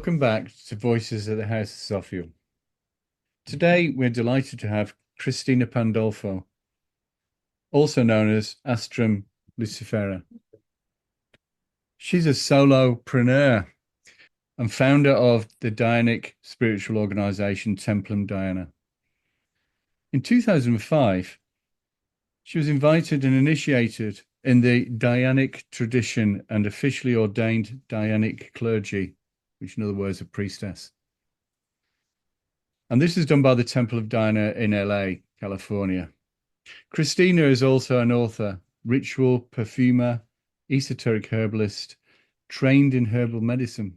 welcome back to Voices at the House of Sophia. Today, we're delighted to have Cristina Pandolfo, also known as Astrum Lucifera. She's a solopreneur and founder of the Dianic spiritual organization Templum Dianae. In 2005, she was invited and initiated in the Dianic Tradition and officially ordained Dianic Clergy, which in other words, a priestess. And this is done by the Temple of Diana in LA, California. Cristina is also an author, ritual perfumer, esoteric herbalist, trained in herbal medicine.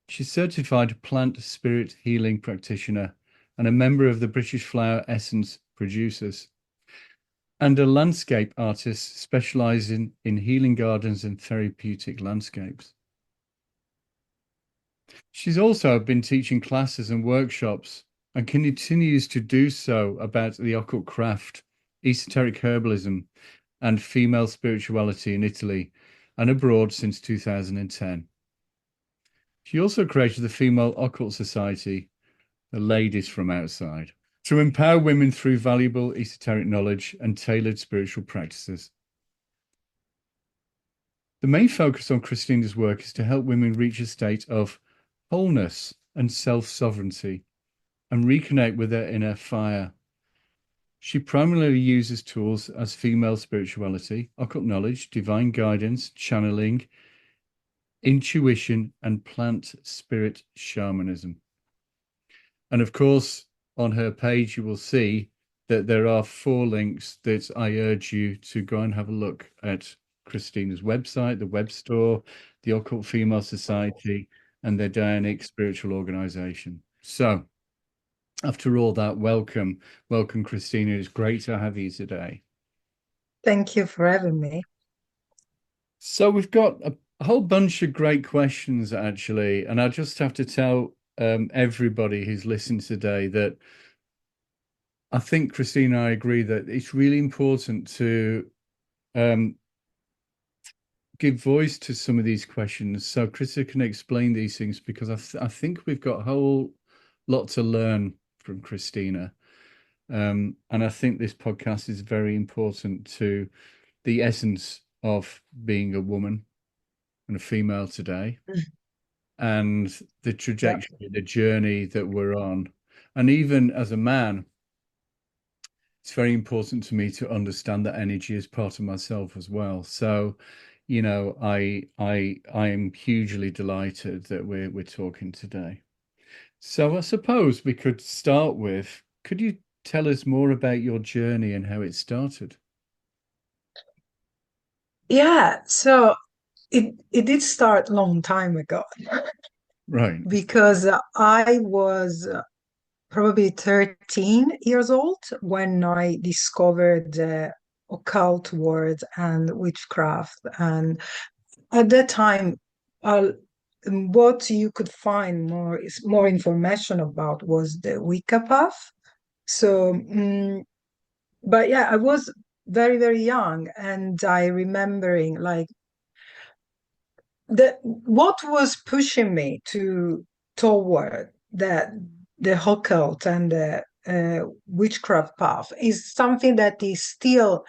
She's certified plant spirit healing practitioner and a member of the British Flower Essence Producers, and a landscape artist specializing in healing gardens and therapeutic landscapes. She's also been teaching classes and workshops and continues to do so about the occult-craft, esoteric herbalism, and female spirituality in Italy and abroad since 2010. She also created the Female Occult Society, the Ladies from Outside, to empower women through valuable esoteric knowledge and tailored spiritual practices. The main focus on Cristina's work is to help women reach a state of wholeness and self-sovereignty and reconnect with their inner fire. She primarily uses tools as female spirituality, occult knowledge, divine guidance, channeling, intuition, and plant spirit shamanism. And of course, on her page, you will see that there are 4 links that I urge you to go and have a look at: Cristina's website, the web store, the Occult Female Society, and their Dianic spiritual organization. So after all that, welcome, Cristina. It's great to have you today. Thank you for having me. So we've got a whole bunch of great questions, actually, and I just have to tell everybody who's listened today that I think, Cristina, I agree that it's really important to give voice to some of these questions so Cristina can explain these things, because I think we've got a whole lot to learn from Cristina. And I think this podcast is very important to the essence of being a woman and a female today, and the trajectory, the journey that we're on. And even as a man, it's very important to me to understand that energy is part of myself as well. So, you know, I am hugely delighted that we're talking today. So I suppose we could start with, could you tell us more about your journey and how it started? Yeah, so it did start a long time ago, Right. because I was probably 13 years old when I discovered the occult world and witchcraft. And at that time, what you could find more information about was the Wicca path. So, but yeah, I was very, very young, and I remembering like what was pushing me toward the occult and the witchcraft path is something that is still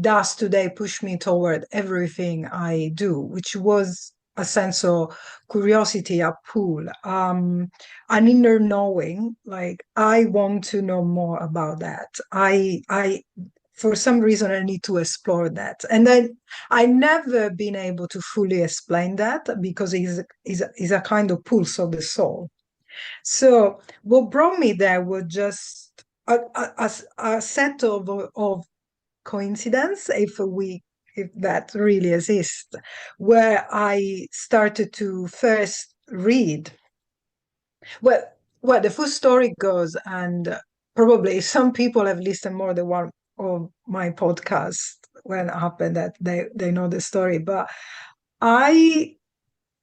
does today push me toward everything I do, which was a sense of curiosity, a pull, an inner knowing. Like, I want to know more about that. I for some reason I need to explore that, and then I never been able to fully explain that, because it's a kind of pulse of the soul. So what brought me there was just a set of coincidence, if that really exists, where I started to first read. Well, the full story goes, and probably some people have listened more than one of my podcasts when it happened, that they know the story. But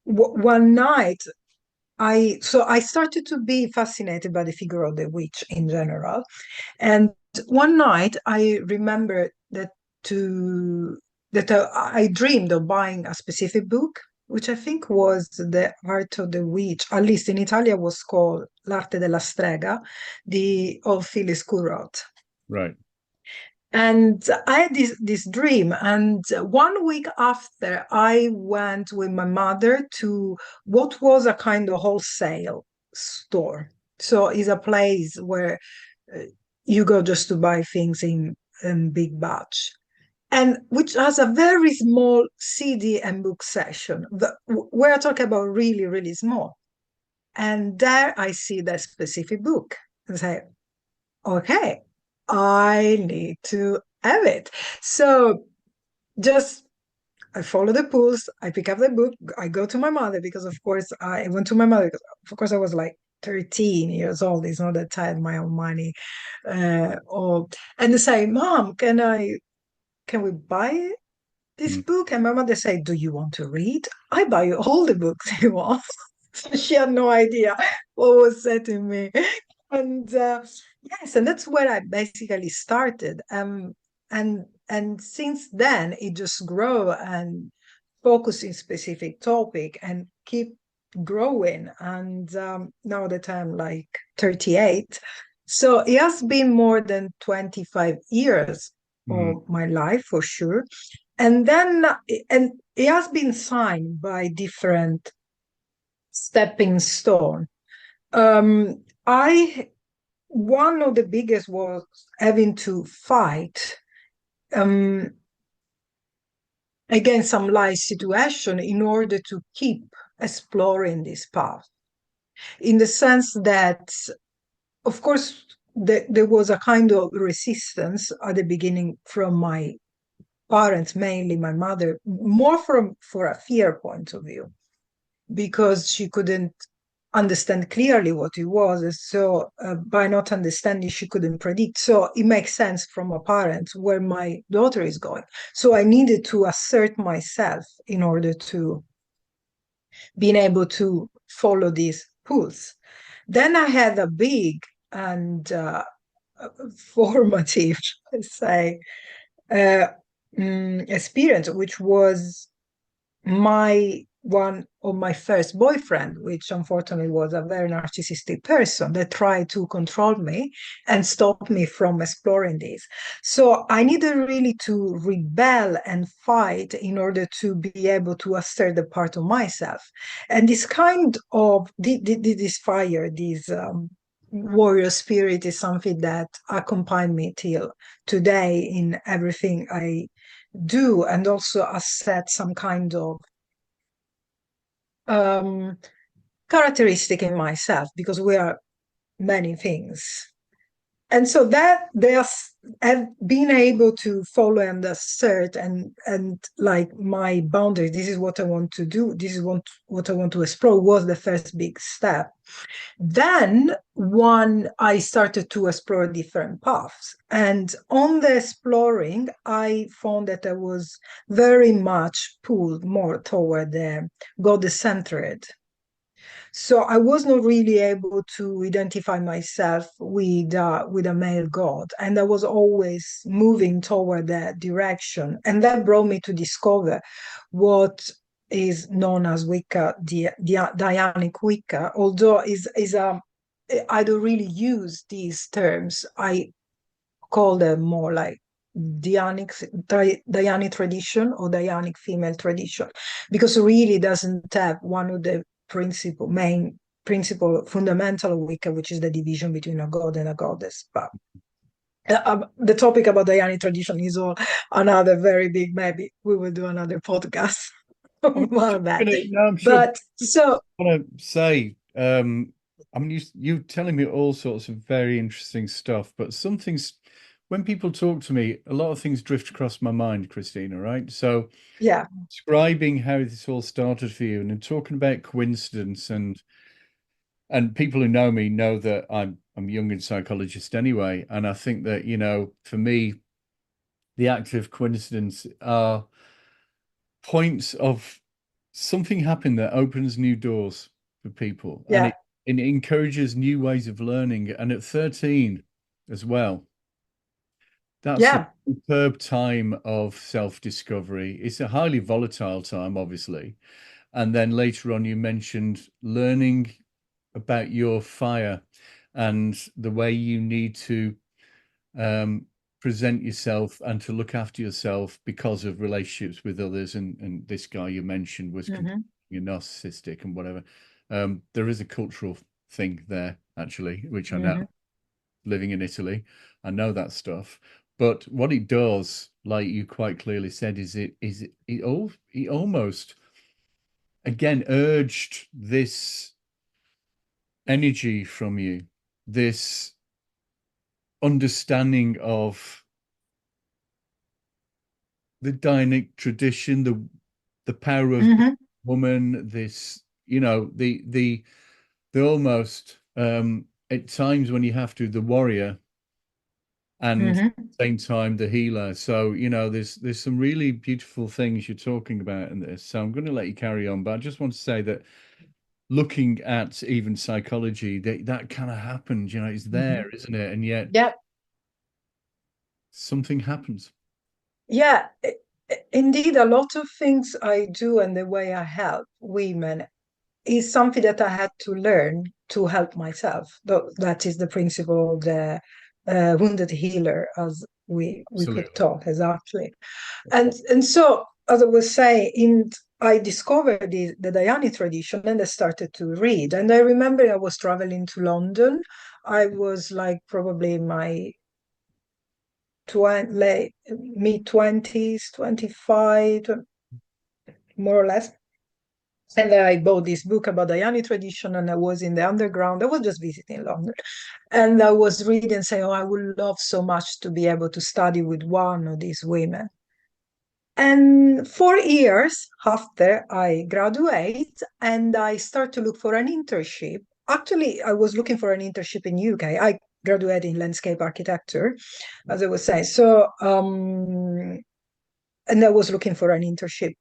one night, I started to be fascinated by the figure of the witch in general. And one night I remember that I dreamed of buying a specific book, which I think was the art of the witch, at least in Italia was called L'arte della strega, the old Phyllis Curot. Right. And I had this dream. And 1 week after, I went with my mother to what was a kind of wholesale store. So it's a place where uh, you go just to buy things in big batch, and which has a very small CD and book section. We're talking about really, really small. And there I see that specific book and say, okay, I need to have it. So just I follow the pulse, I pick up the book, I go to my mother because of course I went to my mother because of course I was like 13 years old. It's not that I had my own money. Or and they say, Mom, can we buy this Mm. book? And my mother said, do you want to read? I buy you all the books you want. She had no idea what was said to me. And yes, and that's where I basically started. And since then it just grow and focus in specific topic and keep growing. And now that I'm like 38, so it has been more than 25 years Mm. of my life for sure. And then and it has been signed by different stepping stone. I One of the biggest was having to fight um, against some life situation in order to keep exploring this path. In the sense that, of course, there was a kind of resistance at the beginning from my parents, mainly my mother, more from for a fear point of view, because she couldn't understand clearly what it was. So by not understanding, she couldn't predict. So it makes sense from a parent where my daughter is going. So I needed to assert myself in order to being able to follow these pulls. Then I had a big and formative, say, uh, experience, which was one of my first boyfriend, which unfortunately was a very narcissistic person that tried to control me and stop me from exploring this. So I needed really to rebel and fight in order to be able to assert the part of myself. And this kind of this fire, this warrior spirit is something that accompanied me till today in everything I do, and also set some kind of um, characteristic in myself, because we are many things. And so that there's and being able to follow and assert and like my boundaries, this is what I want to do, this is what I want to explore, was the first big step. Then one I started to explore different paths, and on the exploring I found that I was very much pulled more toward the goddess-centered. So I was not really able to identify myself with a male god, and I was always moving toward that direction, and that brought me to discover what is known as Wicca, Dianic Wicca. Although is a I don't really use these terms. I call them more like Dianic tradition or Dianic female tradition, because it really doesn't have one of the main principle, fundamental Wicca, which is the division between a god and a goddess. But the topic about Dianic tradition is all another very big, maybe we will do another podcast I'm about sure, that. no, I'm sure. But so, I want to say, I mean, you telling me all sorts of very interesting stuff, but some things, when people talk to me, a lot of things drift across my mind, Christina, right? So yeah, describing how this all started for you and then talking about coincidence and people who know me know that I'm a Jungian psychologist anyway. And I think that, for me, the act of coincidence are points of something happened that opens new doors for people and yeah, it encourages new ways of learning. And at 13 as well, that's a yeah, superb time of self-discovery. It's a highly volatile time, obviously. And then later on, you mentioned learning about your fire and the way you need to present yourself and to look after yourself because of relationships with others. And this guy you mentioned was narcissistic and whatever. There is a cultural thing there, actually, which I know, living in Italy, I know that stuff. But what it does, like you quite clearly said, is it almost again urged this energy from you, this understanding of the Dianic tradition, the power of woman, this, the almost at times when you have to, the warrior, and at the same time the healer. So, there's some really beautiful things you're talking about in this. So I'm going to let you carry on, but I just want to say that looking at even psychology, that kind of happens, it's there, isn't it? And yet something happens. Yeah, indeed, a lot of things I do and the way I help women is something that I had to learn to help myself. That is the principle of the wounded healer, as we could talk exactly. And so, as I was saying, I discovered the Dianic tradition and I started to read. And I remember I was traveling to London. I was like probably in my mid-20s, 25, more or less. And I bought this book about the Dianic tradition, and I was in the underground. I was just visiting London. And I was reading, saying, oh, I would love so much to be able to study with one of these women. And 4 years after I graduate, and I start to look for an internship. Actually, I was looking for an internship in UK. I graduated in landscape architecture, as I was saying. So, and I was looking for an internship,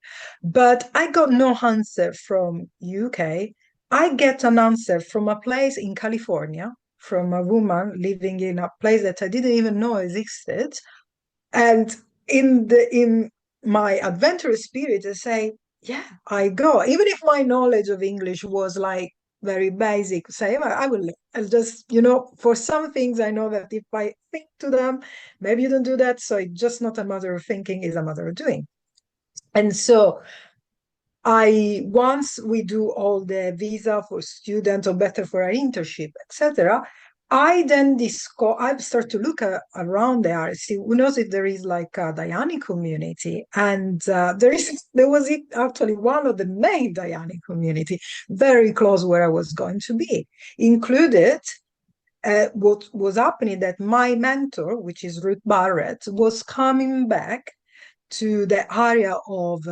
but I got no answer from UK. I get an answer from a place in California, from a woman living in a place that I didn't even know existed. And in my adventurous spirit, I say, yeah, I go. Even if my knowledge of English was like very basic, say, I'll just, for some things I know that if I think to them, maybe you don't do that. So it's just not a matter of thinking, it's a matter of doing. And so once we do all the visa for students or better for an internship, etc., I start to look around the area, see who knows if there is like a Dianic community. And there was actually one of the main Dianic community, very close where I was going to be. Included what was happening that my mentor, which is Ruth Barrett, was coming back to the area of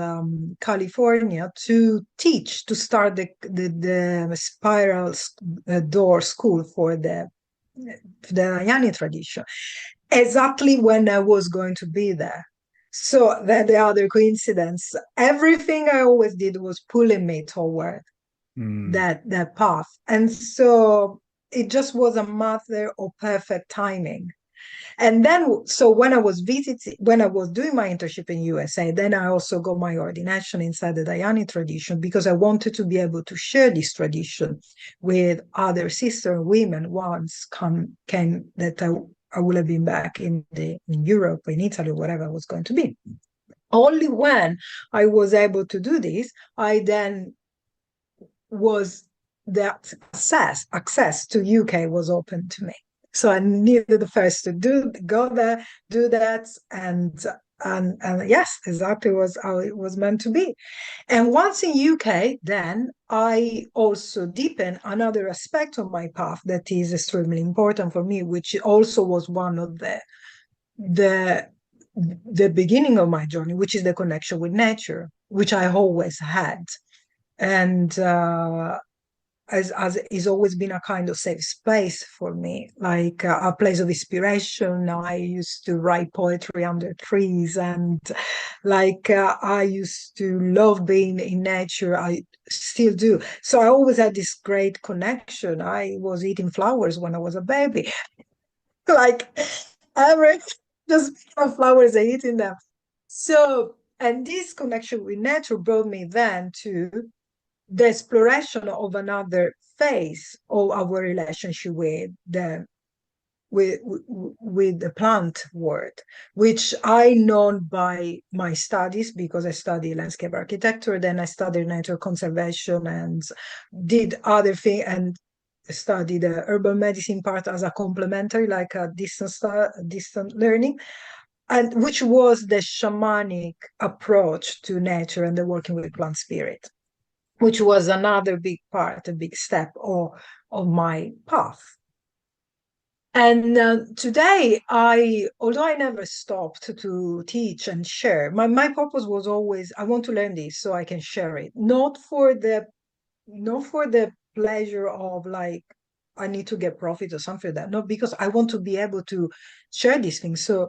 California to teach, to start the spiral door school for the Dianic tradition, exactly when I was going to be there. So that the other coincidence, everything I always did was pulling me toward that path. And so it just was a matter of perfect timing. And then, so when I was doing my internship in USA, then I also got my ordination inside the Dianic tradition because I wanted to be able to share this tradition with other sister women once came that I would have been back in Europe, in Italy, whatever I was going to be. Only when I was able to do this, I then was that access to UK was open to me. So I needed the first to go there, do that, and yes, exactly was how it was meant to be. And once in UK, then I also deepened another aspect of my path that is extremely important for me, which also was one of the beginning of my journey, which is the connection with nature, which I always had. And as it's always been a kind of safe space for me, like a place of inspiration. I used to write poetry under trees, and like I used to love being in nature. I still do. So I always had this great connection. I was eating flowers when I was a baby, like every just flowers and eating them. So, and this connection with nature brought me then to the exploration of another phase of our relationship with the plant world, which I know by my studies, because I study landscape architecture, then I studied nature conservation and did other things, and study the herbal medicine part as a complementary, like a distant learning, and which was the shamanic approach to nature and the working with plant spirit, which was another big part, a big step of my path. And today, although I never stopped to teach and share, my purpose was always, I want to learn this so I can share it, not for the pleasure of like, I need to get profit or something like that. No, because I want to be able to share these things so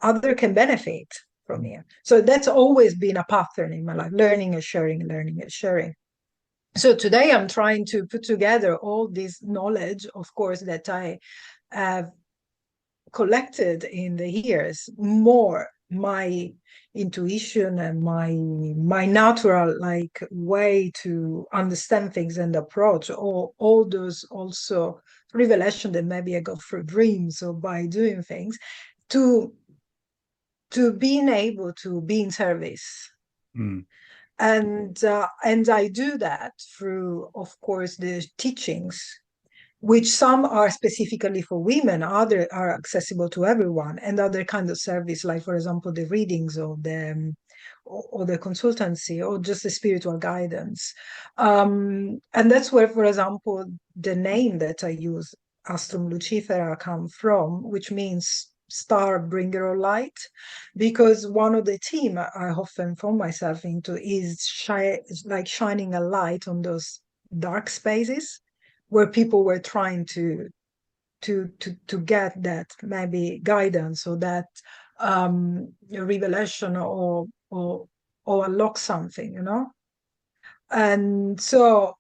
other can benefit from it. So that's always been a pattern in my life, learning and sharing, learning and sharing. So today I'm trying to put together all this knowledge, of course, that I have collected in the years, more my intuition and my natural like way to understand things and approach all those also revelation that maybe I got through dreams or by doing things to being able to be in service. Mm. And I do that through, of course, the teachings, which some are specifically for women, other are accessible to everyone, and other kind of service, like for example, the readings or the consultancy or just the spiritual guidance. And that's where, for example, the name that I use, Astrum Lucifera, come from, which means star bringer of light, because one of the theme I often found myself into is like shining a light on those dark spaces where people were trying to get that maybe guidance or that revelation or unlock something, you know. And so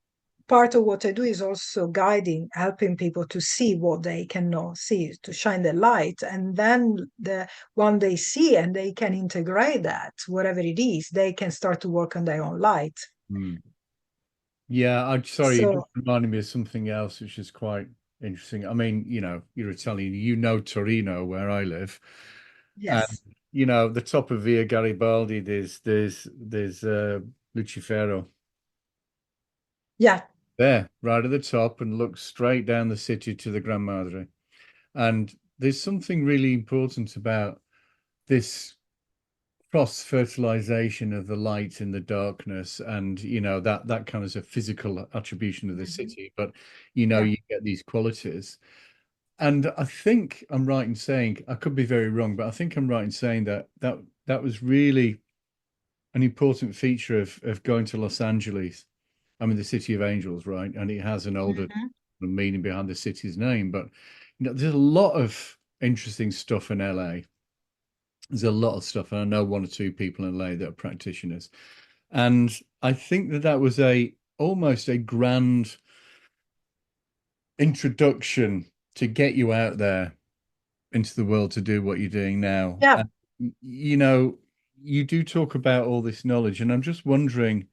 part of what I do is also guiding, helping people to see what they cannot see, to shine the light, and then when they see and they can integrate that, whatever it is, they can start to work on their own light. Mm. Yeah, I'm sorry, you So just reminded me of something else, which is quite interesting. I mean, you're Italian, Torino, where I live, and yes, the top of Via Garibaldi, there's Lucifero yeah, there, right at the top, and looks straight down the city to the Gran Madre. And there's something really important about this cross-fertilization of the light in the darkness, and that kind of is a physical attribution of the city, but yeah. you get these qualities. And I think I'm right in saying, I could be very wrong, but I think I'm right in saying that was really an important feature of going to Los Angeles. I mean, the City of Angels, right? And it has an older Mhm. meaning behind the city's name, but there's a lot of interesting stuff in LA. There's a lot of stuff, and I know one or two people in LA that are practitioners. And I think that was almost a grand introduction to get you out there into the world to do what you're doing now. Yeah. And, you do talk about all this knowledge, and I'm just wondering,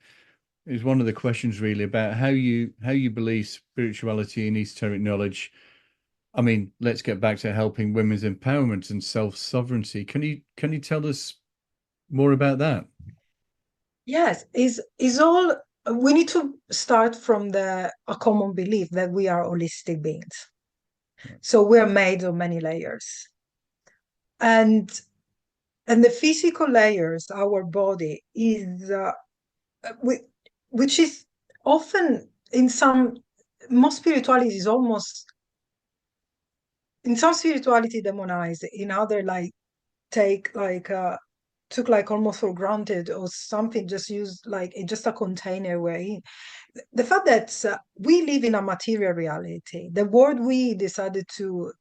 is one of the questions really about how you believe spirituality and esoteric knowledge. I mean, let's get back to helping women's empowerment and self-sovereignty. Can you tell us more about that? Yes, is all we need to start from a common belief that we are holistic beings. So we're made of many layers. And the physical layers, our body is we, which is often in some most spirituality is almost in some spirituality demonized, in other like take like took like almost for granted or something, just used like just a container we're in. The fact that we live in a material reality, the world we decided to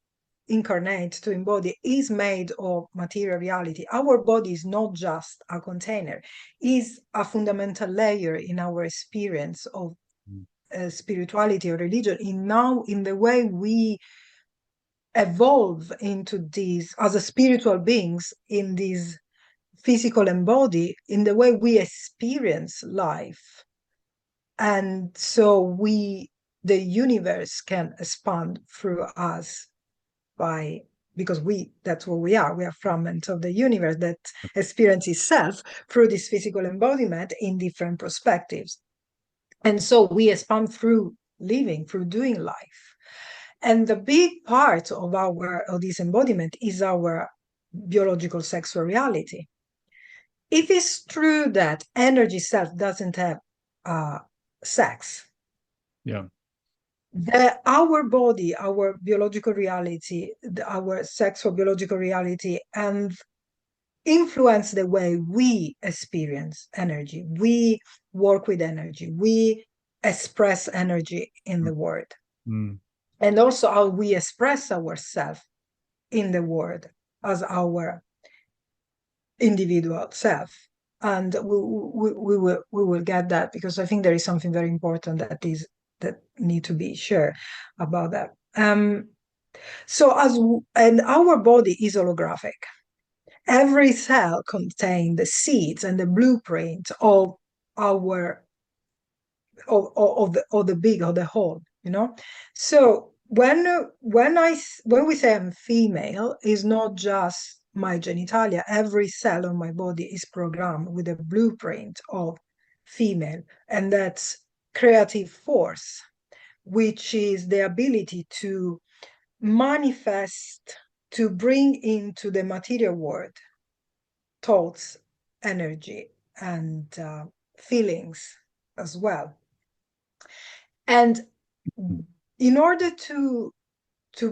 incarnate, to embody, is made of material reality. Our body is not just a container, is a fundamental layer in our experience of spirituality or religion, in the way we evolve into these as a spiritual beings in this physical and body, in the way we experience life. And so the universe can expand through us because that's what we are. We are fragments of the universe that experience itself through this physical embodiment in different perspectives. And so we expand through living, through doing life. And the big part of this embodiment is our biological sexual reality. It is true that energy self doesn't have sex. Yeah. Our body, our biological reality, our sexual biological reality, and influence the way we experience energy. We work with energy. We express energy in the world. Mm. And also how we express ourselves in the world as our individual self. And we will get that, because I think there is something very important that need to be shared about that. And our body is holographic. Every cell contains the seeds and the blueprint of our of the whole, you know. So when we say I'm female, it's not just my genitalia. Every cell on my body is programmed with a blueprint of female, and that's creative force, which is the ability to manifest, to bring into the material world thoughts, energy, and feelings as well. And in order to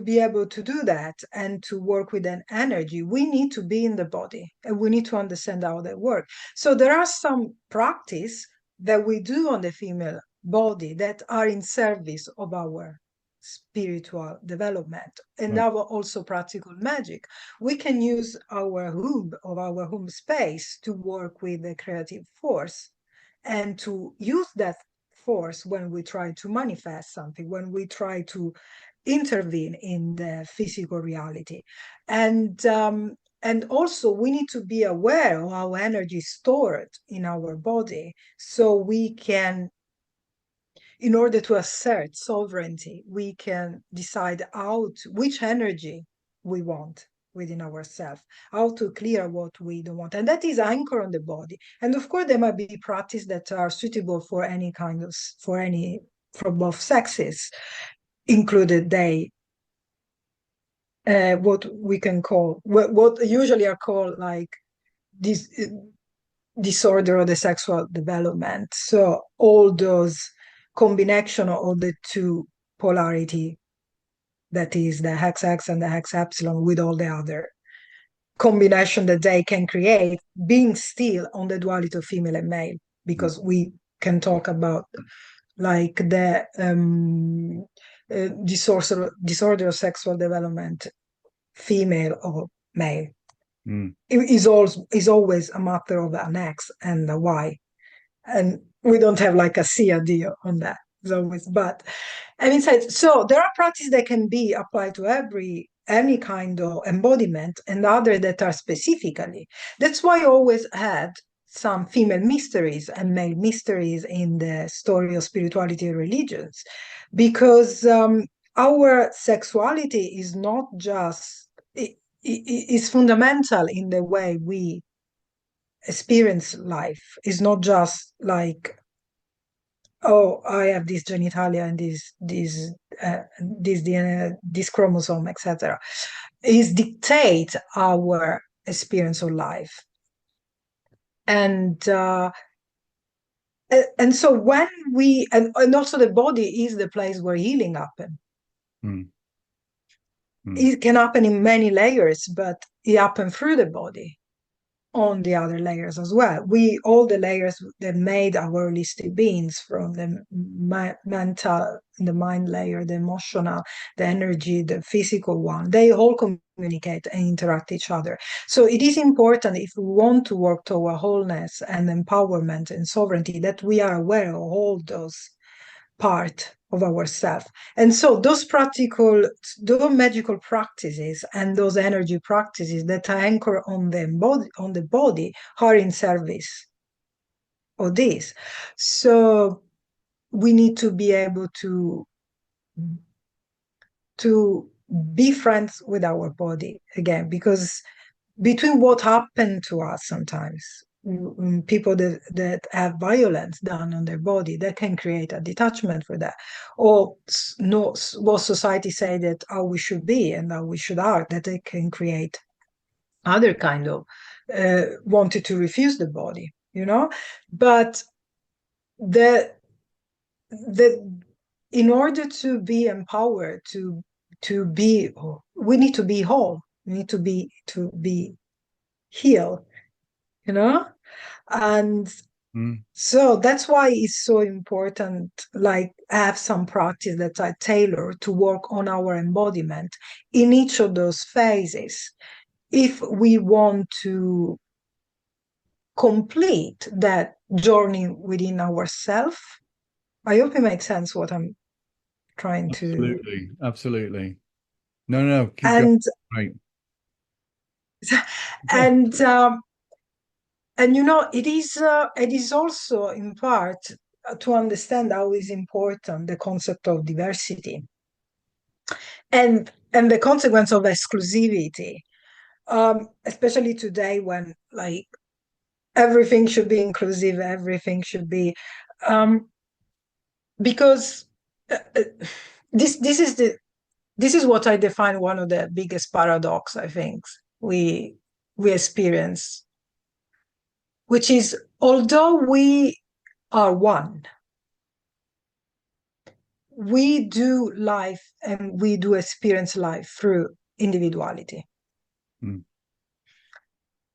be able to do that and to work with an energy, we need to be in the body and we need to understand how they work. So there are some practice that we do on the female body that are in service of our spiritual development and our also practical magic. We can use our home space to work with the creative force and to use that force when we try to manifest something, when we try to intervene in the physical reality. And also we need to be aware of how energy is stored in our body, so we can, in order to assert sovereignty, we can decide which energy we want within ourselves, how to clear what we don't want. And that is anchor on the body. And of course, there might be practices that are suitable for for both sexes, included what we can call, what usually are called like this disorder of the sexual development. So all those combination of the two polarity, that is the XX and the X epsilon, with all the other combination that they can create, being still on the duality of female and male, because we can talk about like the disorder of sexual development, female or male. It is always a matter of an X and a Y, and we don't have like a C, a D on that. It's always, but having said, so there are practices that can be applied to any kind of embodiment, and other that are specifically. That's why I always had some female mysteries and male mysteries in the story of spirituality and religions, because our sexuality is not just, it is fundamental in the way we experience life. It's not just like, oh, I have this genitalia and this DNA, this chromosome, etc. It dictate our experience of life. And so when and also the body is the place where healing happens. It can happen in many layers, but it happens through the body on the other layers as well. All the layers that made our holistic beings, from the mental, the mind layer, the emotional, the energy, the physical one, they all communicate and interact each other. So it is important, if we want to work toward wholeness and empowerment and sovereignty, that we are aware of all those part of ourselves. And so those magical practices and those energy practices that anchor on the body are in service of this. So we need to be able to be friends with our body again, because between what happened to us sometimes, people that have violence done on their body, that can create a detachment for that, or no, what society say that how we should be and how we should act, that they can create other kind of wanted to refuse the body, but the the in order to be empowered to be, we need to be whole, we need to be healed, and so that's why it's so important, like have some practice that I tailor to work on our embodiment in each of those phases if we want to complete that journey within ourselves. I hope it makes sense what I'm trying to. Absolutely. No, keep going. And Right. and it is also in part to understand how is important the concept of diversity and the consequence of exclusivity, especially today when like everything should be inclusive, everything should be, because this is what I define one of the biggest paradox I think we experience, which is although we are one, we do life and we do experience life through individuality.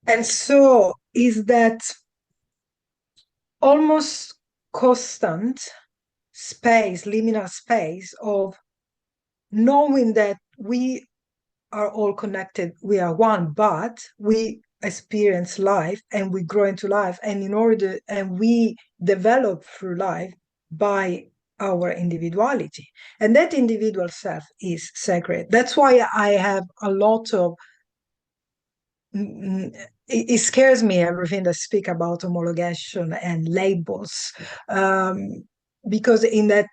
And so is that almost constant space, liminal space of knowing that we are all connected, we are one, but we experience life and we grow into life, and we develop through life by our individuality, and that individual self is sacred. That's why I have a lot of it scares me everything that speak about homologation and labels, because in that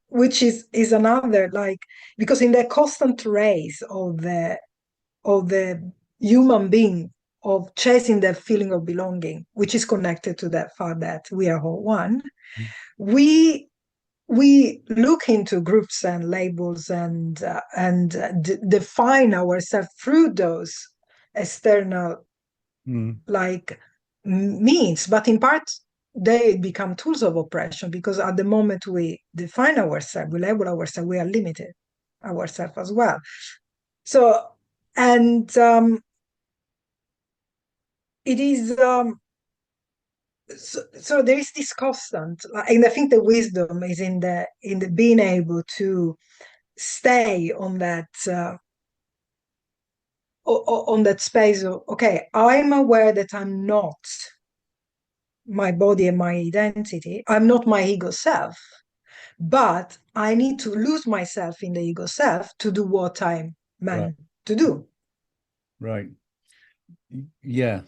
which is another, like, because in the constant race of the human being of chasing that feeling of belonging, which is connected to that fact that we are all one, we look into groups and labels and define ourselves through those external like means, but in part they become tools of oppression, because at the moment we define ourselves, we label ourselves, we are limited ourselves as well. So and it is so there is this constant, and I think the wisdom is in the being able to stay on that space of, okay, I'm aware that I'm not my body and my identity, I'm not my ego self, but I need to lose myself in the ego self to do what I'm meant to do. Right. Yeah.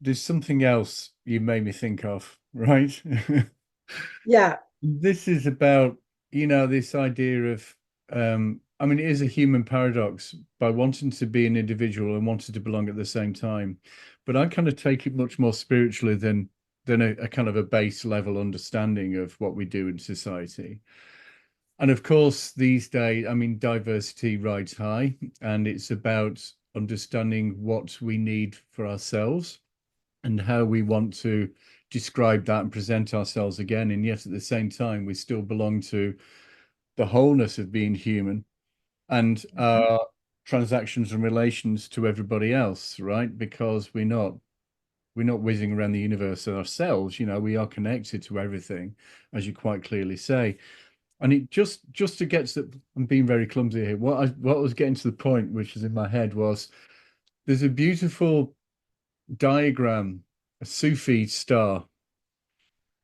There's something else you made me think of, right? Yeah. This is about, this idea of, I mean, it is a human paradox by wanting to be an individual and wanting to belong at the same time. But I kind of take it much more spiritually than a kind of a base level understanding of what we do in society. And of course, these days, I mean, diversity rides high, and it's about understanding what we need for ourselves and how we want to describe that and present ourselves again. And yet at the same time, we still belong to the wholeness of being human and our transactions and relations to everybody else, right? Because we're not whizzing around the universe ourselves, we are connected to everything, as you quite clearly say. And it just to get to, I'm being very clumsy here. What I was getting to the point, which is in my head, was there's a beautiful diagram, a Sufi star,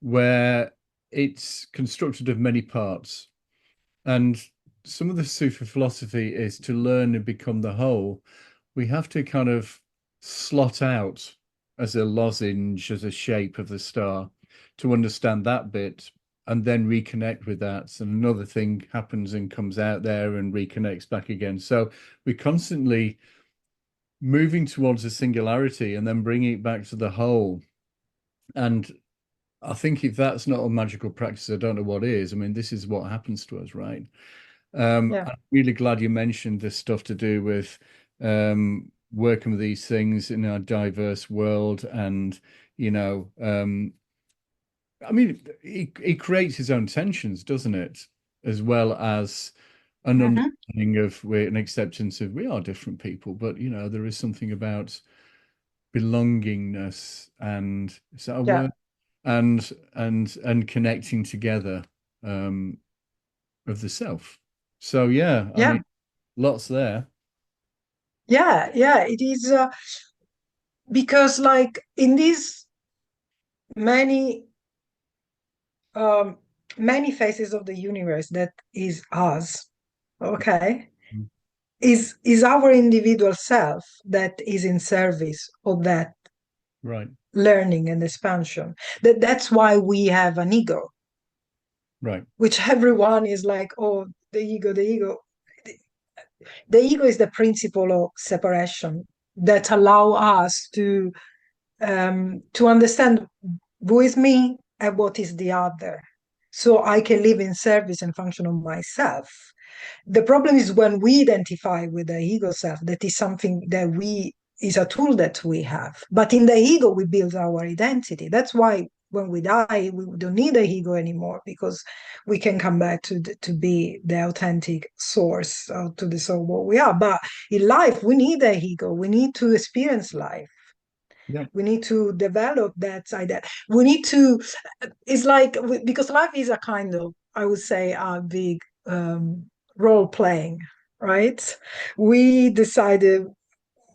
where it's constructed of many parts. And some of the Sufi philosophy is to learn and become the whole. We have to kind of slot out as a lozenge, as a shape of the star to understand that bit. and then reconnect with that. And another thing happens and comes out there and reconnects back again. So we're constantly moving towards a singularity and then bringing it back to the whole. And I think if that's not a magical practice, I don't know what is. I mean, this is what happens to us, right? Yeah. I'm really glad you mentioned this stuff to do with working with these things in a diverse world. And, you know, I mean, he creates his own tensions, doesn't it? As well as an Hmm. understanding of an acceptance of we are different people, but you know, there is something about belongingness and is that a Yeah. word? And connecting together um of the self. So yeah, I Yeah. mean, lots there. Yeah. Yeah. It is because, like, in these many um, many faces of the universe that is us, okay, is our individual self that is in service of that Right, learning and expansion. That's why we have an ego, right. which everyone is like, oh, the ego, the ego. The ego is the principle of separation that allow us to understand who is me and what is the other, so I can live in service and function of myself. The problem is when we identify with the ego self, that is something that we is a tool that we have. But in the ego, we build our identity. That's why when we die, we don't need the ego anymore, because we can come back to be the authentic source, to the soul what we are. But in life, we need the ego. We need to experience life. Yeah. We need to develop that side. That we need to. It's like, because life is a kind of, I would say, a big role playing, right? We decided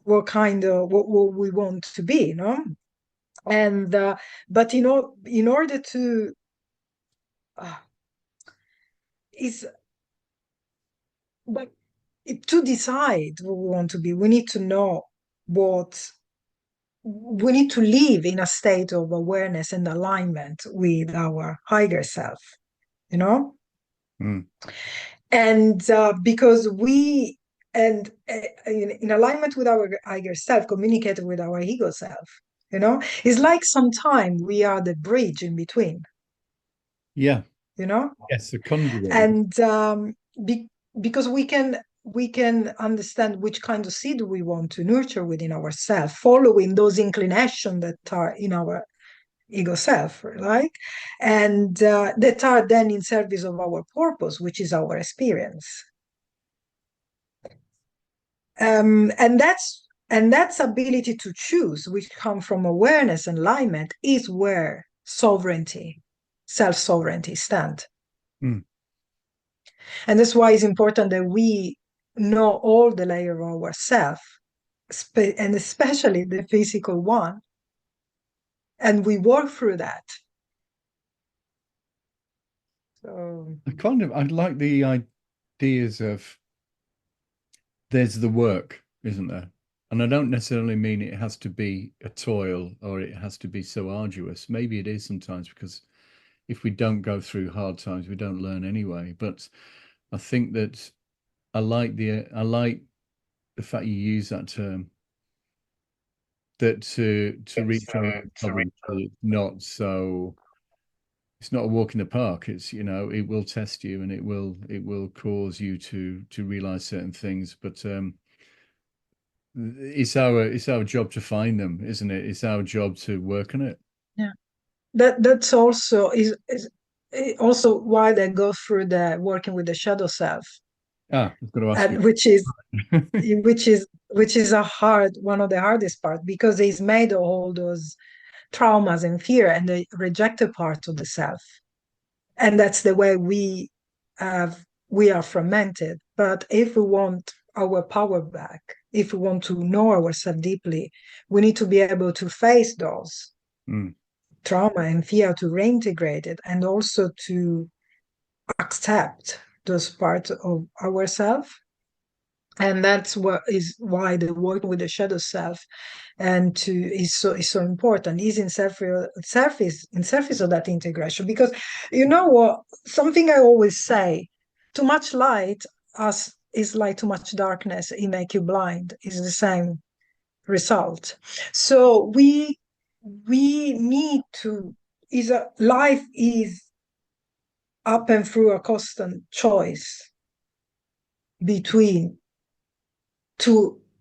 what kind of what we want to be, you know. And but you know, in order to uh, is but to decide what we want to be, we need to know what we need to live in a state of awareness and alignment with our higher self, you know. Mm. And because we and in alignment with our higher self, communicate with our ego self, you know, it's like sometimes we are the bridge in between, Yeah. you know. Yes, a conduit. And be, because we can understand which kind of seed we want to nurture within ourselves, following those inclinations that are in our ego self, right? And that are then in service of our purpose, which is our experience. And that's ability to choose, which come from awareness and alignment, is where sovereignty, self-sovereignty stand. Mm. And that's why it's important that we know all the layer of ourself, and especially the physical one, and we work through that. So I like the ideas of there's the work, isn't there? And I don't necessarily mean it has to be a toil or it has to be so arduous. Maybe it is sometimes because if we don't go through hard times, we don't learn anyway. But I think that I like the fact you use that term, that to reach our sovereignty, it's not a walk in the park. It's, you know, it will test you and it will cause you to realize certain things. But it's our job to find them, isn't it? It's our job to work on it. yeah, that's also is also why they go through the working with the shadow self, I was going to ask you. and which is a hard one of the hardest part, because it's made of all those traumas and fear and the rejected part of the self. And that's the way we are fragmented. But if we want our power back, if we want to know ourselves deeply, we need to be able to face those Mm. trauma and fear, to reintegrate it, and also to accept those parts of ourselves. And that's what is why the work with the shadow self and to is so important, is in surface of that integration. Because you know what, something I always say, too much light as is like too much darkness, it make you blind, is the same result. So we need to, is a life is up and through a constant choice between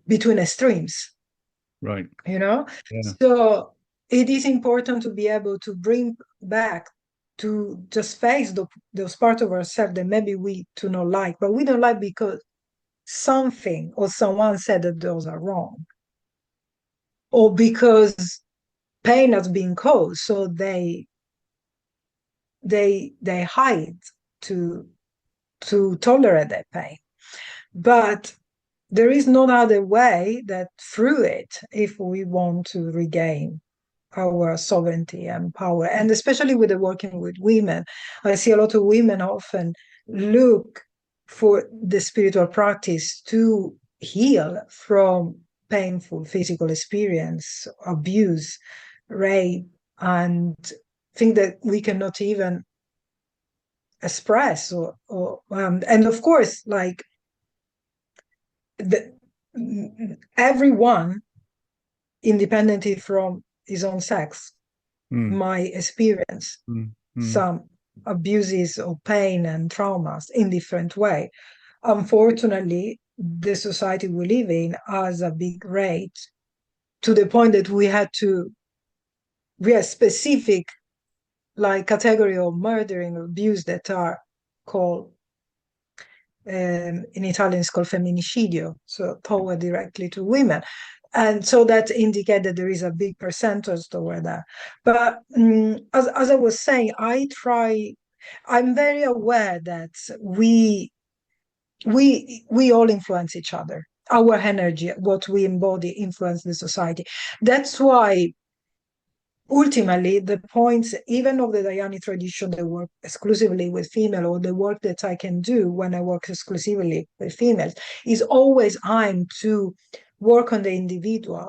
between extremes, Right. you know. Yeah. So it is important to be able to bring back, to just face those parts of ourselves that maybe we do not like, but we don't like because something or someone said that those are wrong, or because pain has been caused, so they hide to tolerate that pain. But there is no other way that through it, if we want to regain our sovereignty and power. And especially with the working with women, I see a lot of women often look for the spiritual practice to heal from painful physical experience, abuse, rape, and think that we cannot even express or and of course, like the, everyone, independently from his own sex, Mm, might experience mm, mm. some abuses or pain and traumas in different way. Unfortunately, the society we live in has a big rate, to the point that we have specific like category of murdering or abuse that are called in Italian it's called femminicidio, so toward directly to women. And so that indicates that there is a big percentage toward that. But as I was saying, I'm very aware that we all influence each other. Our energy, what we embody, influence the society. That's why ultimately the points even of the Dianic tradition that work exclusively with female, or the work that I can do when I work exclusively with females, is always aimed to work on the individual,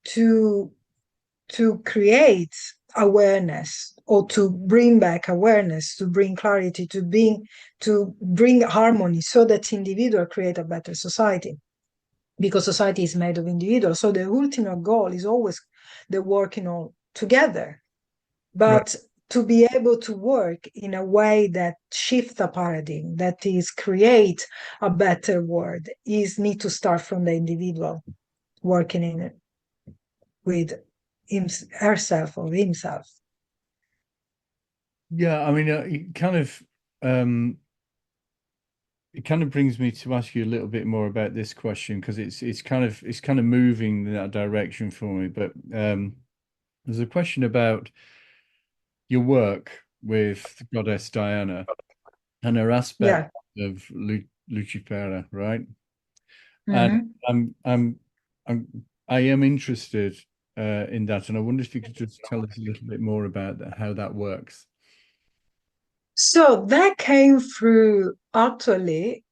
to create awareness, or to bring back awareness, to bring clarity, to bring harmony, so that individual create a better society, because society is made of individuals. So the ultimate goal is always the working all together, Right. but to be able to work in a way that shifts the paradigm, that is create a better world, is need to start from the individual working in it with herself or himself. Yeah, I mean, um, it kind of brings me to ask you a little bit more about this question, because it's kind of moving in that direction for me. But there's a question about your work with the goddess Diana and her aspect Yeah. of Lucifera, right? And Mm-hmm. I'm I'm I am interested in that, and I wonder if you could just tell us a little bit more about that, how that works. So that came through actually,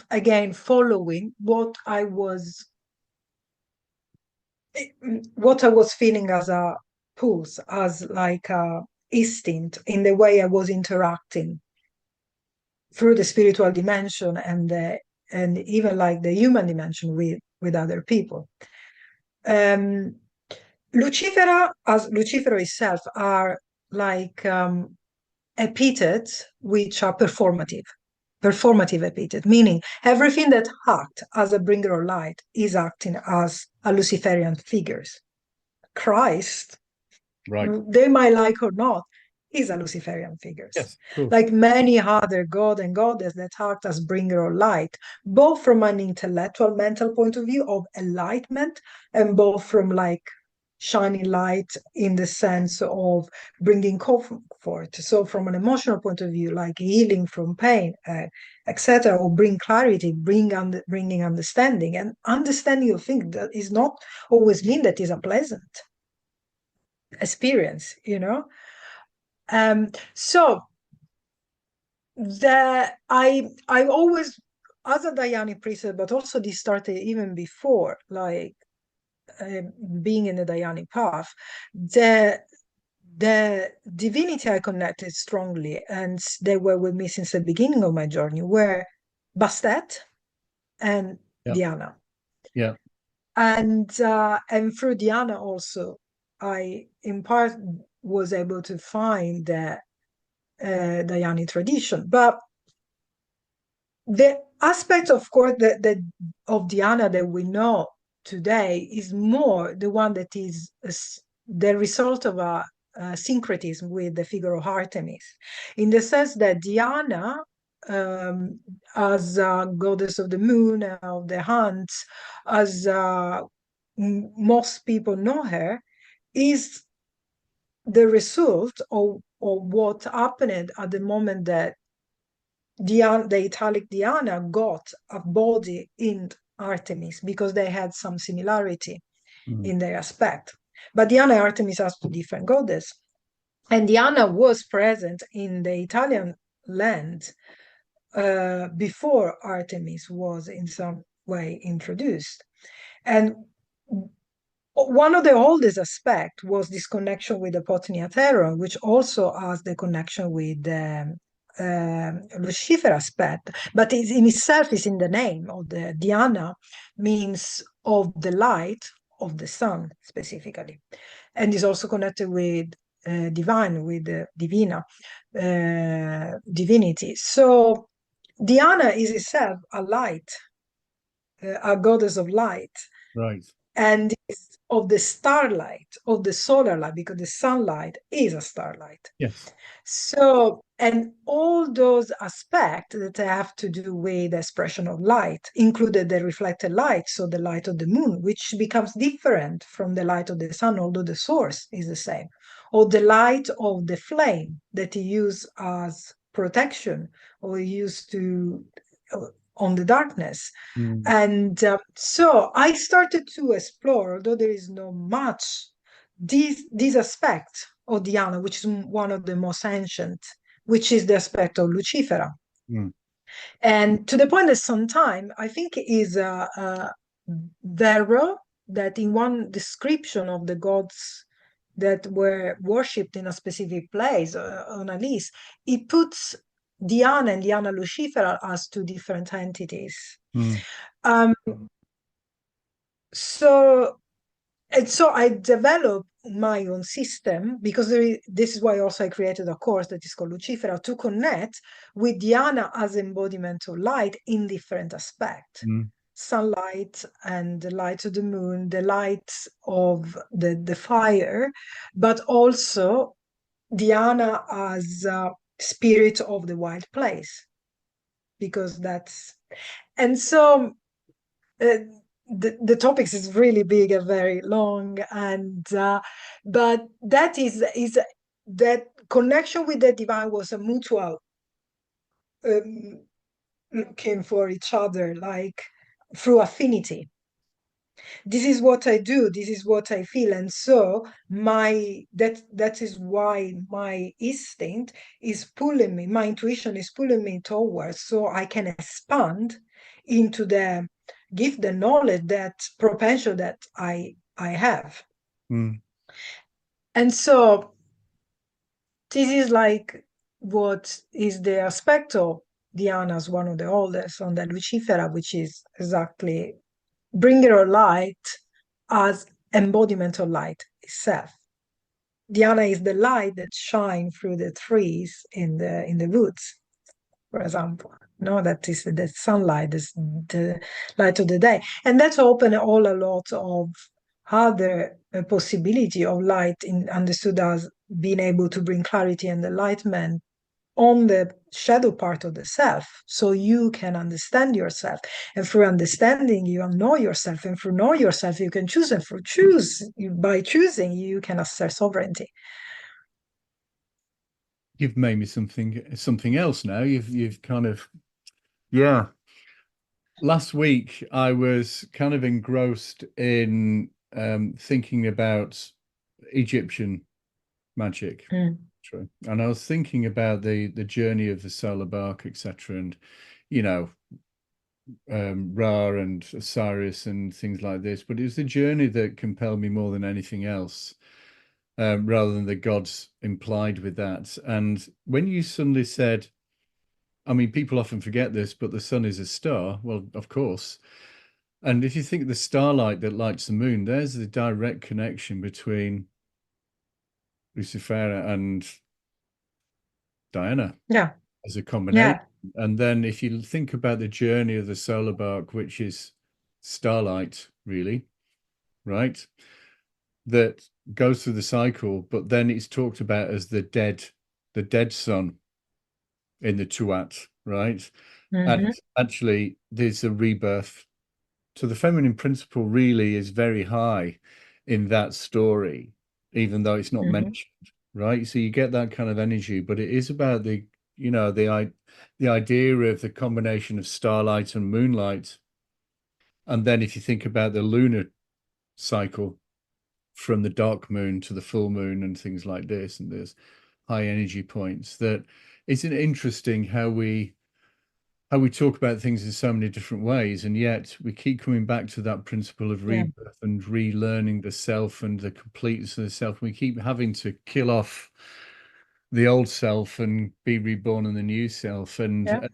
again, following what I was feeling as a pulse, as like a instinct in the way I was interacting through the spiritual dimension and even like the human dimension with other people. Um, Lucifera, as Lucifera itself, are like epithets which are performative epithet, meaning everything that acts as a bringer of light is acting as a Luciferian figures. Christ, Right. they might like or not, is a Luciferian figures. Yes, of course. Like many other god and goddess that act as bringer of light, both from an intellectual mental point of view of enlightenment, and both from like shining light in the sense of bringing comfort. So from an emotional point of view, like healing from pain, etc., or bring clarity, bringing understanding. And understanding of things that is not always mean that is a pleasant experience, you know. So the I always as a Dianic priestess, but also this started even before, like being in the Dianic path, the divinity I connected strongly, and they were with me since the beginning of my journey, were Bastet and Diana. Yeah. And through Diana also, I in part was able to find the Dianic tradition. But the aspect, of course, of Diana that we know today is more the one that is the result of a syncretism with the figure of Artemis, in the sense that Diana, as a goddess of the moon, of the hunts, as most people know her, is the result of what happened at the moment that the Italic Diana got a body in Artemis, because they had some similarity in their aspect. But Diana and Artemis are two different goddesses. And Diana was present in the Italian land before Artemis was in some way introduced. And one of the oldest aspects was this connection with the Potniateron, which also has the connection with the Lucifer aspect, but in itself is in the name of the Diana, means of the light of the sun specifically, and is also connected with divine, with the divina, divinity. So Diana is itself a light, a goddess of light, Right. and is of the starlight, of the solar light, because the sunlight is a starlight. Yes. So, and all those aspects that have to do with the expression of light included the reflected light, so the light of the moon, which becomes different from the light of the sun, although the source is the same, or the light of the flame that he used as protection, or used to on the darkness. And so I started to explore, although there is not much, these aspects of Diana, which is one of the most ancient, which is the aspect of Lucifera. And to the point that sometimes I think is Varro, that in one description of the gods that were worshipped in a specific place on a list, it puts Diana and Diana Lucifera as two different entities. So I developed my own system, because this is why also I created a course that is called Lucifera, to connect with Diana as embodiment of light in different aspects. Sunlight and the light of the moon, the light of the fire, but also Diana as spirit of the wild place, because that's, and so the topics is really big and very long, and but that is that connection with the divine was a mutual looking for each other, like through affinity. This is what I do, this is what I feel, and so that is why my instinct is pulling me, my intuition is pulling me towards, so I can expand into the give the knowledge, that potential that I have. And so this is like what is the aspect of Diana's, one of the oldest, on the Lucifera, which is exactly bringing her light as embodiment of light itself. Diana is the light that shines through the trees in the woods, for example. No, that is the sunlight, is the light of the day, and that's open a lot of other possibility of light, understood as being able to bring clarity and enlightenment on the shadow part of the self, so you can understand yourself, and through understanding you know yourself, and through know yourself you can choose, and by choosing you can assert sovereignty. You've made me something else now. You've kind of, last week I was kind of engrossed in thinking about Egyptian magic. And I was thinking about the journey of the solar bark, etc. And Ra and Osiris and things like this, but it was the journey that compelled me more than anything else, rather than the gods implied with that. And when you suddenly said, I mean, people often forget this, but the sun is a star. Well, of course. And if you think the starlight that lights the moon, there's the direct connection between Lucifera and Diana Yeah. as a combination. Yeah. And then if you think about the journey of the solar bark, which is starlight, really, right? That goes through the cycle, but then it's talked about as the dead sun in the Tuat, right? And Hmm. actually, there's a rebirth. So the feminine principle really is very high in that story, even though it's not Hmm. mentioned, right? So you get that kind of energy, but it is about the idea of the combination of starlight and moonlight. And then if you think about the lunar cycle from the dark moon to the full moon and things like this, and there's high energy points, that it's an interesting how we talk about things in so many different ways, and yet we keep coming back to that principle of Yeah. rebirth and relearning the self and the completeness of the self. We keep having to kill off the old self and be reborn in the new self, Yeah.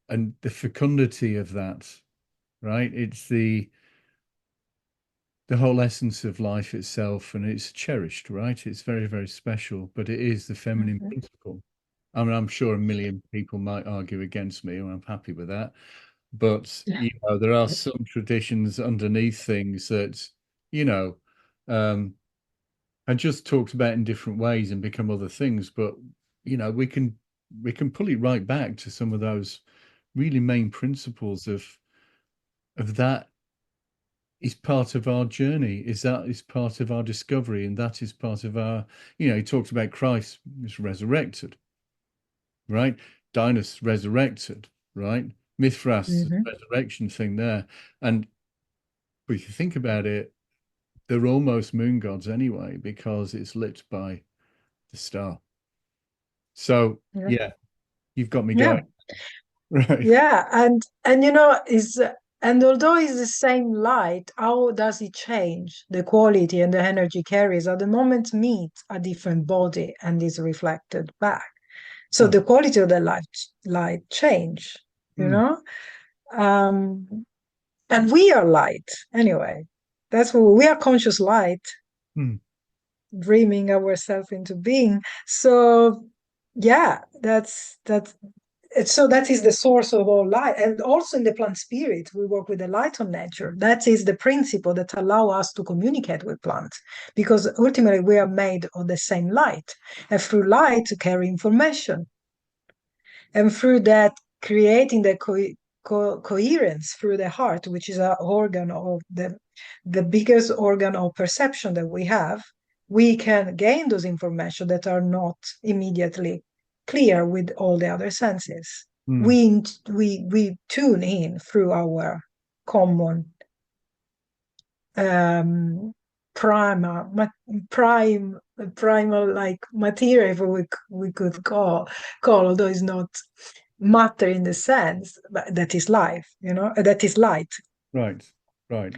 and the fecundity of that, right? It's the whole essence of life itself, and it's cherished, right? It's very, very special, but it is the feminine Hmm. principle. I mean, I'm sure a million people might argue against me, and I'm happy with that. But there are some traditions underneath things that, you know, um, are just talked about in different ways and become other things. But we can pull it right back to some of those really main principles of that is part of our journey, is that is part of our discovery, and that is part of our, he talked about Christ was resurrected, right? Dionysus resurrected, right? Mithras, the Hmm. resurrection thing there. And if you think about it, they're almost moon gods anyway, because it's lit by the star. So Yeah. yeah, you've got me going. Yeah. Right. Yeah. And is and although it's the same light, how does it change the quality and the energy carries at the moment meet a different body and is reflected back? So Right. the quality of the light change, you Mm, know? And we are light anyway. That's what we are, conscious light, mm, dreaming ourselves into being. So yeah, so that is the source of all light. And also in the plant spirit, we work with the light of nature. That is the principle that allow us to communicate with plants, because ultimately we are made of the same light, and through light to carry information, and through that creating the coherence through the heart, which is an organ of the biggest organ of perception that we have. We can gain those information that are not immediately clear with all the other senses. mm. We tune in through our common um, primal, primal like material, if we could call, although it's not matter in the sense, but that is life, that is light. Right. Right.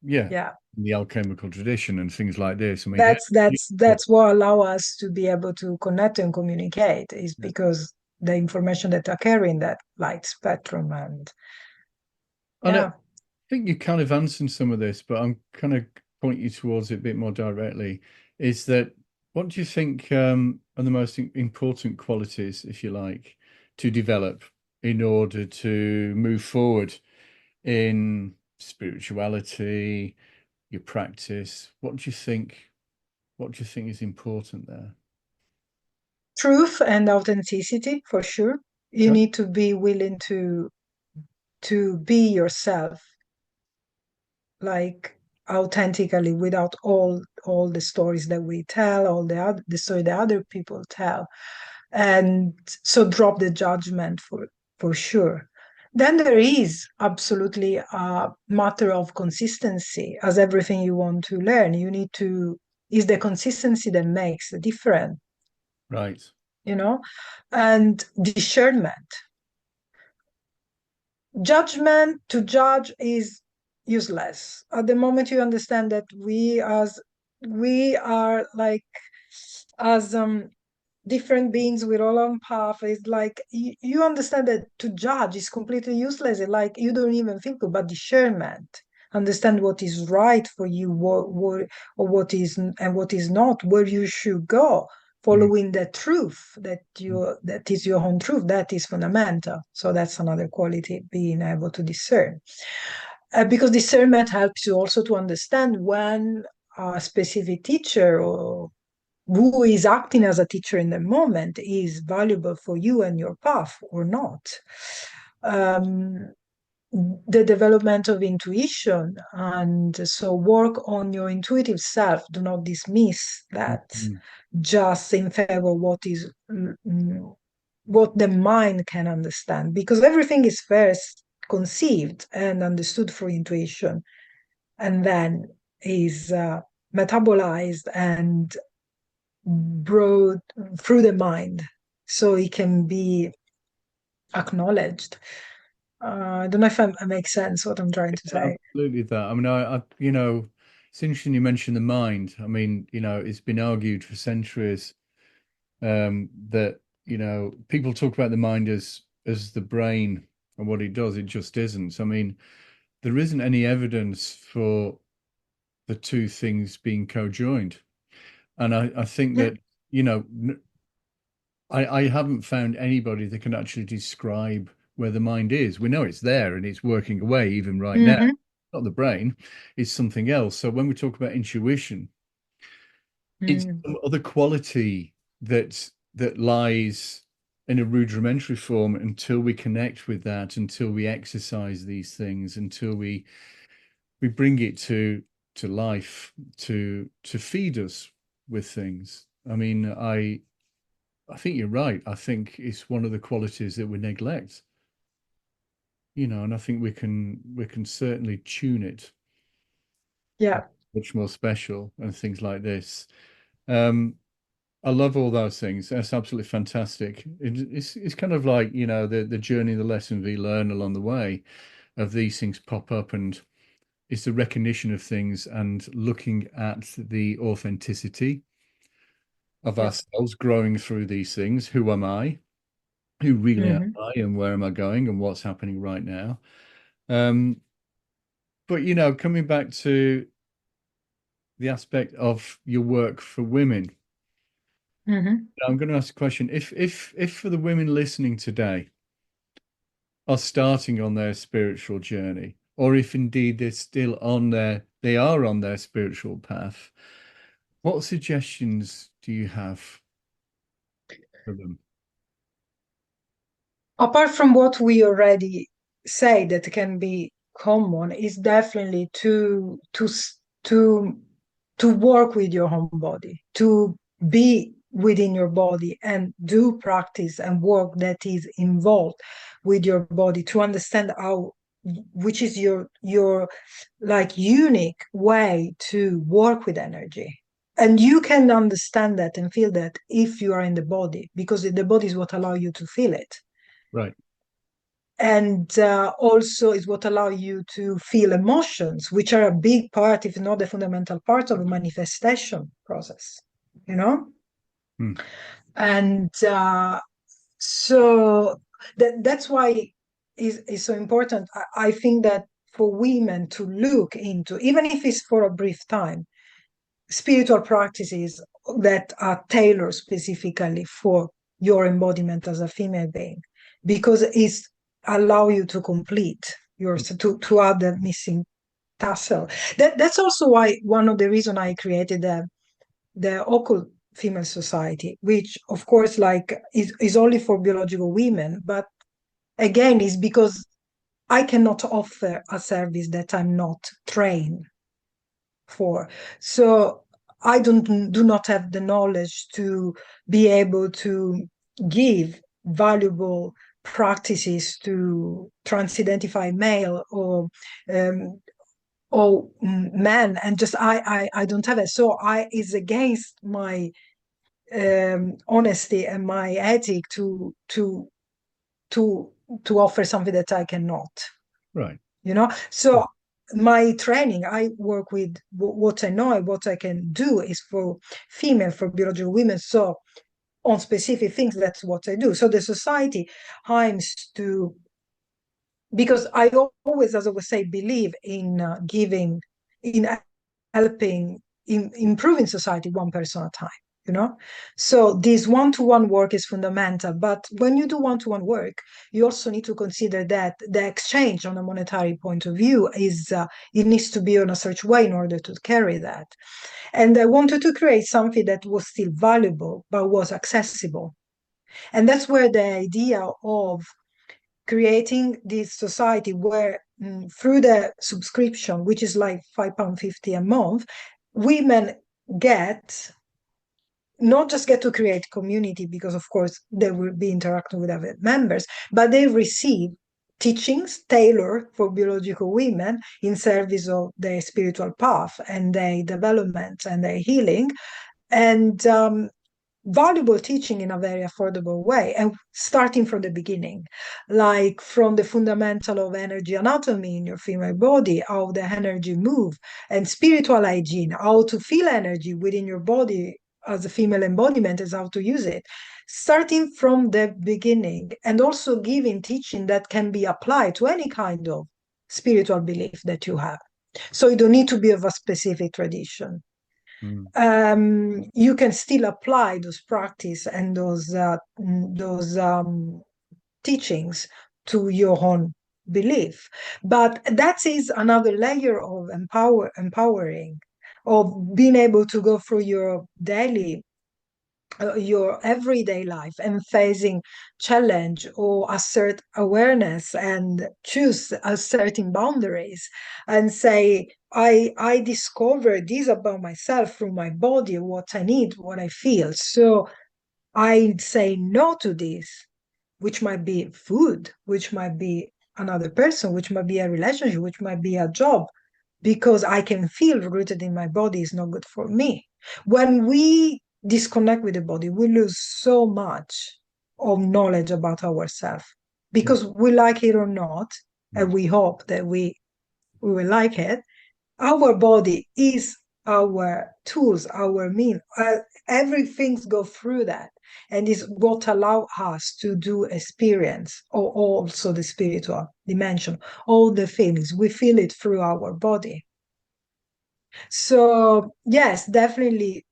Yeah, Yeah, the alchemical tradition and things like this. I mean, that's yeah, that's that's what allow us to be able to connect and communicate, is yeah. because the information that are carrying that light spectrum. And And I yeah. think you kind of answered some of this, but I'm kind of point you towards it a bit more directly. Is that what do you think are the most important qualities, if you like, to develop in order to move forward in spirituality, your practice? What do you think? What do you think is important there? Truth and authenticity, for sure. You Okay. need to be willing to be yourself, like authentically, without all the stories that we tell, all the story that other people tell. And so drop the judgment, for sure. Then there is absolutely a matter of consistency. As everything you want to learn, you need to, is the consistency that makes the difference, Right. you know and discernment. to judge is useless. At the moment you understand that we are like as different beings with our own path, is like you understand that to judge is completely useless. Like you don't even think about discernment, understand what is right for you, or what is and what is not, where you should go, Mm. following the truth that is your own truth. That is fundamental. So that's another quality, being able to discern, because discernment helps you also to understand when a specific teacher or who is acting as a teacher in the moment is valuable for you and your path or not. Um, the development of intuition, and so work on your intuitive self. Do not dismiss that Mm. just in favor of what the mind can understand, because everything is first conceived and understood through intuition, and then is metabolized and brought through the mind, so it can be acknowledged. I don't know if it makes sense what I'm trying to say. Absolutely that. I mean, you know, it's interesting you mentioned the mind. I mean, you know, it's been argued for centuries that, you know, people talk about the mind as the brain and what it does. It just isn't. I mean, there isn't any evidence for the two things being co-joined. And I think Yeah. that, you know, I haven't found anybody that can actually describe where the mind is. We know it's there and it's working away even right now. Mm-hmm. Not the brain, it's something else. So when we talk about intuition, it's Mm. some other quality that lies in a rudimentary form until we connect with that, until we exercise these things, until we bring it to life, to feed us with things. I mean, I think you're right. I think it's one of the qualities that we neglect, you know, and I think we can certainly tune it Yeah. much more special and things like this. Um, I love all those things. That's absolutely fantastic. It's kind of like, you know, the journey, the lessons we learn along the way of these things pop up, and it's the recognition of things and looking at the authenticity of Yeah. ourselves growing through these things. Who am I? Who really am Mm-hmm. I, and where am I going, and what's happening right now? Um, but you know, coming back to the aspect of your work for women, Mm-hmm. I'm going to ask a question. If for the women listening today are starting on their spiritual journey, or if indeed they're still on they are on their spiritual path, what suggestions do you have for them? Apart from what we already say that can be common, is definitely to to work with your own body, to be within your body and do practice and work that is involved with your body, to understand how, which is your like unique way to work with energy. And you can understand that and feel that if you are in the body, because the body is what allows you to feel it, Right. and also is what allow you to feel emotions, which are a big part, if not the fundamental part, of a manifestation process, you know. Hmm. And so that's why is so important. I think that for women to look into, even if it's for a brief time, spiritual practices that are tailored specifically for your embodiment as a female being, because it's allow you to complete your, to add the missing tassel. That's also why one of the reasons I created the occult female society, which of course like is only for biological women, but again is because I cannot offer a service that I'm not trained for. So I do not have the knowledge to be able to give valuable practices to trans-identify male um, or man, and just I don't have it. So I is against my honesty and my ethic to to offer something that I cannot. Right. So my training, I work with what I know and what I can do is for female, for biological women. So on specific things, that's what I do. So the society aims to, because I always, as I would say, believe in giving, in helping, in improving society one person at a time. So this one-to-one work is fundamental, but when you do one-to-one work, you also need to consider that the exchange on a monetary point of view is it needs to be on a certain way in order to carry that. And I wanted to create something that was still valuable but was accessible, and that's where the idea of creating this society where through the subscription, which is like £5.50 a month, women get not just get to create community, because of course they will be interacting with other members, but they receive teachings tailored for biological women in service of their spiritual path and their development and their healing, and valuable teaching in a very affordable way, and starting from the beginning, like from the fundamental of energy anatomy in your female body, how the energy move, and spiritual hygiene, how to feel energy within your body as a female embodiment, is how to use it, starting from the beginning, and also giving teaching that can be applied to any kind of spiritual belief that you have. So you don't need to be of a specific tradition. You can still apply those practice and those teachings to your own belief. But that is another layer of empowering, of being able to go through your daily your everyday life and facing challenge or assert awareness and choose asserting boundaries and say, I discovered this about myself through my body, what I need, what I feel. So I say no to this, which might be food, which might be another person, which might be a relationship, which might be a job, because I can feel rooted in my body is not good for me. When we disconnect with the body, we lose so much of knowledge about ourselves, because we like it or not, and we hope that we will like it. Our body is our tools, our mean. Everything go through that, and is what allow us to do experience, or also the spiritual dimension, all the feelings we feel it through our body. So yes, definitely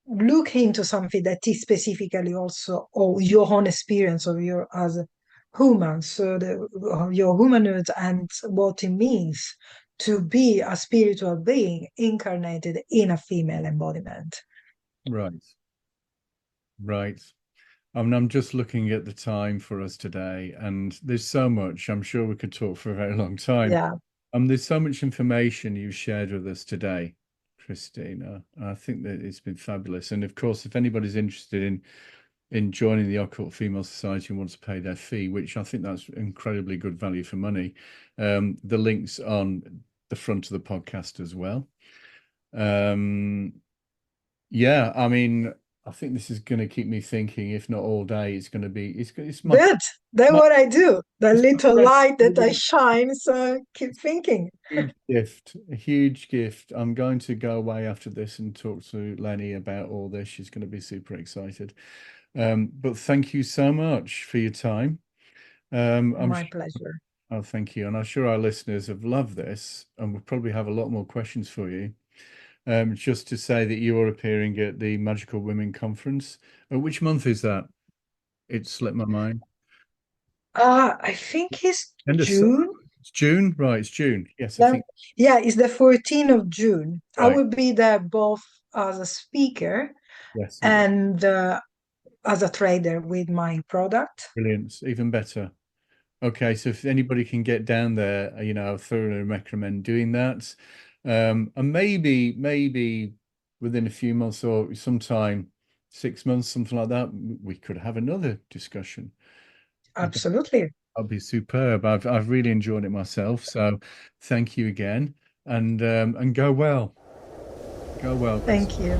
look into something that is specifically also or your own experience of your as a human, so your humanhood and what it means to be a spiritual being incarnated in a female embodiment. Right. I'm just looking at the time for us today, and there's so much. I'm sure we could talk for a very long time. Yeah. There's so much information you've shared with us today, Cristina. I think that it's been fabulous. And of course, if anybody's interested in joining the Occult Female Society and wants to pay their fee, which I think that's incredibly good value for money, the link's on the front of the podcast as well. Yeah, I mean, I think this is going to keep me thinking, if not all day. It's going to be, it's my, Good. That's what I do. The it's little my light that I shine. So keep thinking. huge gift, a huge gift. I'm going to go away after this and talk to Lenny about all this. She's going to be super excited. But thank you so much for your time. My pleasure. Oh, thank you. And I'm sure our listeners have loved this, and we'll probably have a lot more questions for you. Just to say that you're appearing at the Magical Women Conference. Which month is that? It slipped my mind. I think it's June. It's June, right? It's June. Yes, Yeah. I think. Yeah, it's the 14th of June. Right. I will be there both as a speaker Yes. and as a trader with my product. Brilliant. Even better. Okay, so if anybody can get down there, I thoroughly recommend doing that. And maybe within a few months or sometime, 6 months, something like that, we could have another discussion. Absolutely. That'd be superb. I've really enjoyed it myself. So thank you again, and go well. Go well. Thank you.